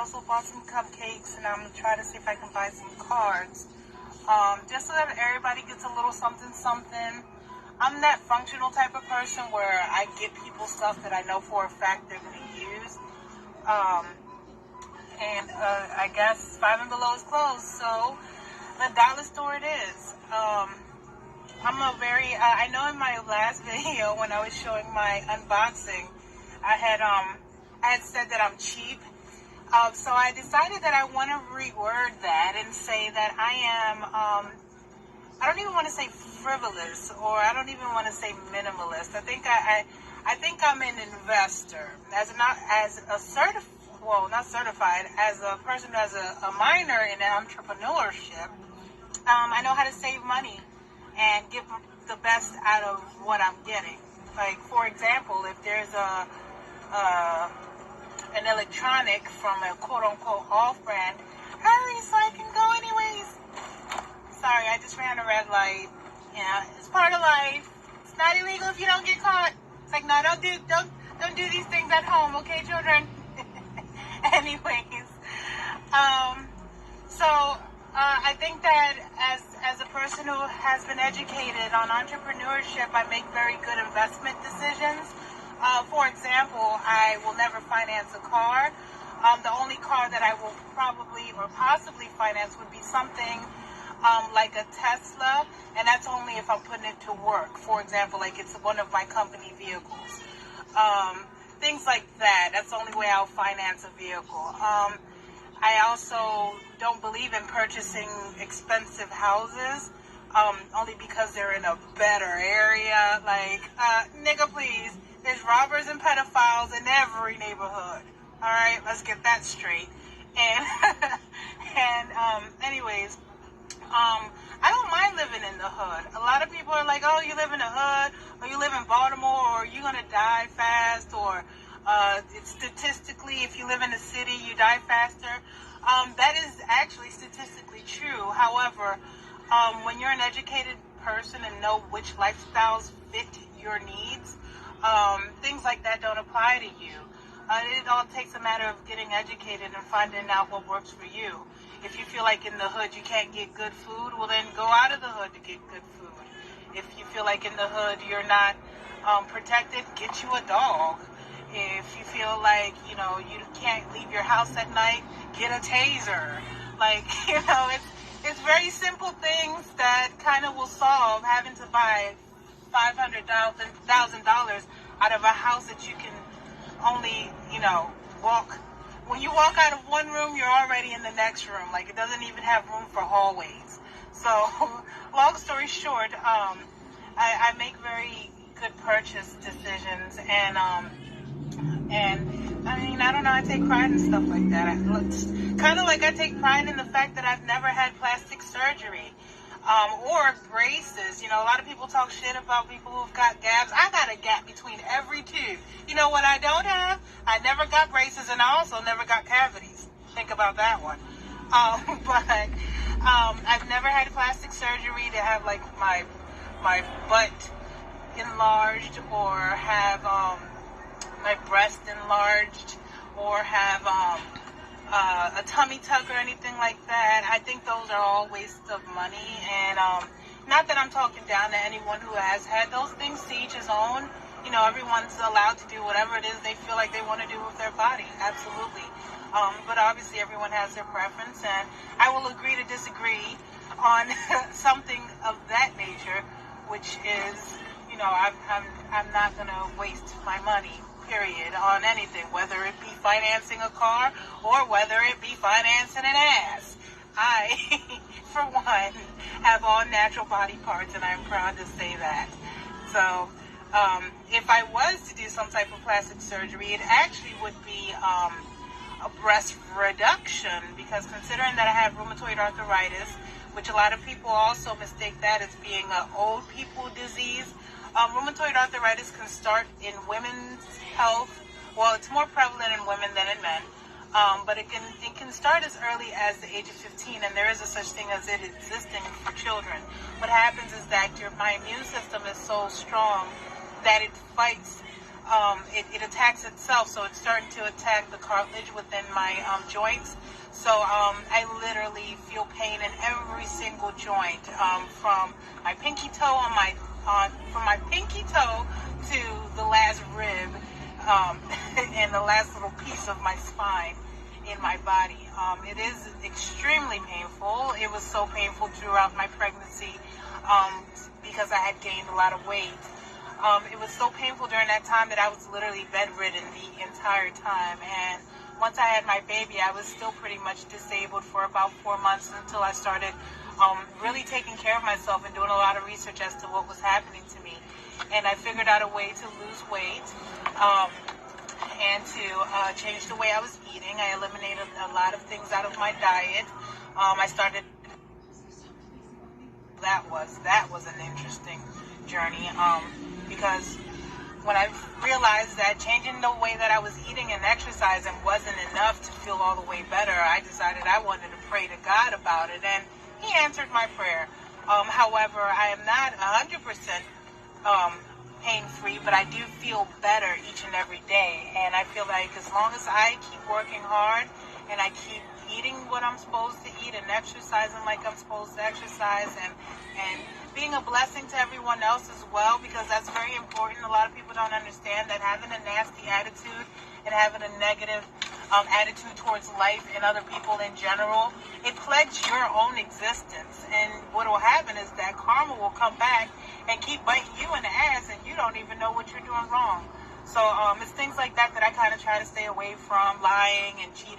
also bought some cupcakes, and I'm gonna try to see if I can buy some cards. Just so that everybody gets a little something, something. I'm that functional type of person where I get people stuff that I know for a fact they're gonna use. I guess 5 and below is closed, so the dollar store it is. I know in my last video when I was showing my unboxing, I had said that I'm cheap. So I decided that I want to reword that and say that I don't even want to say frivolous, or I don't even want to say minimalist. I think I'm an investor. Not certified, as a person who has a minor in entrepreneurship. I know how to save money and get the best out of what I'm getting. Like, for example, if there's an electronic from a quote-unquote off-brand, hurry so I can go anyways. Sorry, I just ran a red light. Yeah, it's part of life. It's not illegal if you don't get caught. It's like, no, don't do these things at home, okay, children? Anyways, I think that as a person who has been educated on entrepreneurship, I make very good investment decisions. For example, I will never finance a car. The only car that I will probably or possibly finance would be something like a Tesla, and that's only if I'm putting it to work. For example, like it's one of my company vehicles. Things like that. That's the only way I'll finance a vehicle. I also don't believe in purchasing expensive houses, only because they're in a better area. Like, nigga, please. There's robbers and pedophiles in every neighborhood. All right, let's get that straight. Anyways, I don't mind living in the hood. A lot of people are like, oh, you live in the hood, or you live in Baltimore, or you're going to die fast, or statistically, if you live in a city, you die faster. That is actually statistically true. However, when you're an educated person and know which lifestyles fit your needs, things like that don't apply to you. It all takes a matter of getting educated and finding out what works for you. If you feel like in the hood you can't get good food, well then go out of the hood to get good food. If you feel like in the hood you're not protected, get you a dog. If you feel like, you can't leave your house at night, get a taser. Like, it's very simple things that kind of will solve having to buy $500,000 out of a house that you can only, walk. When you walk out of one room, you're already in the next room. Like, it doesn't even have room for hallways. So, long story short, I make very good purchase decisions, and I mean, I don't know, I take pride in stuff like that. It's kind of like I take pride in the fact that I've never had plastic surgery. Or braces. A lot of people talk shit about people who've got gaps. I got a gap between every tooth. You know what I don't have? I never got braces, and I also never got cavities. Think about that one. I've never had plastic surgery to have like my butt enlarged, or have my breast enlarged, or have a tummy tuck or anything like that. I think those are all waste of money, and not that I'm talking down to anyone who has had those things. To each his own. Everyone's allowed to do whatever it is they feel like they want to do with their body. Absolutely. But obviously everyone has their preference, and I will agree to disagree on something of that nature, which is, I'm not going to waste my money, period, on anything, whether it be financing a car or whether it be financing an ass. I, for one, have all natural body parts, and I'm proud to say that. So, if I was to do some type of plastic surgery, it actually would be a breast reduction, because considering that I have rheumatoid arthritis, which a lot of people also mistake that as being an old people disease. Rheumatoid arthritis can start in women's health. Well, it's more prevalent in women than in men. But it can start as early as the age of 15, and there is a such thing as it existing for children. What happens is that my immune system is so strong that it fights it attacks itself. So it's starting to attack the cartilage within my joints. So I literally feel pain in every single joint, from my pinky toe from my pinky toe to the last rib, and the last little piece of my spine in my body. It is extremely painful. It was so painful throughout my pregnancy, because I had gained a lot of weight. It was so painful during that time that I was literally bedridden the entire time. And once I had my baby, I was still pretty much disabled for about 4 months until I started really taking care of myself and doing a lot of research as to what was happening to me. And I figured out a way to lose weight, and to change the way I was eating. I eliminated a lot of things out of my diet. I started. That was an interesting journey, because when I realized that changing the way that I was eating and exercising wasn't enough to feel all the way better, I decided I wanted to pray to God about it, and He answered my prayer. However, I am not 100% pain-free, but I do feel better each and every day. And I feel like as long as I keep working hard and I keep eating what I'm supposed to eat and exercising like I'm supposed to exercise, and being a blessing to everyone else as well, because that's very important. A lot of people don't understand that having a nasty attitude and having a negative attitude towards life and other people in general, it plagues your own existence. And what will happen is that karma will come back and keep biting you in the ass, and you don't even know what you're doing wrong. So it's things like that that I kind of try to stay away from, lying and cheating.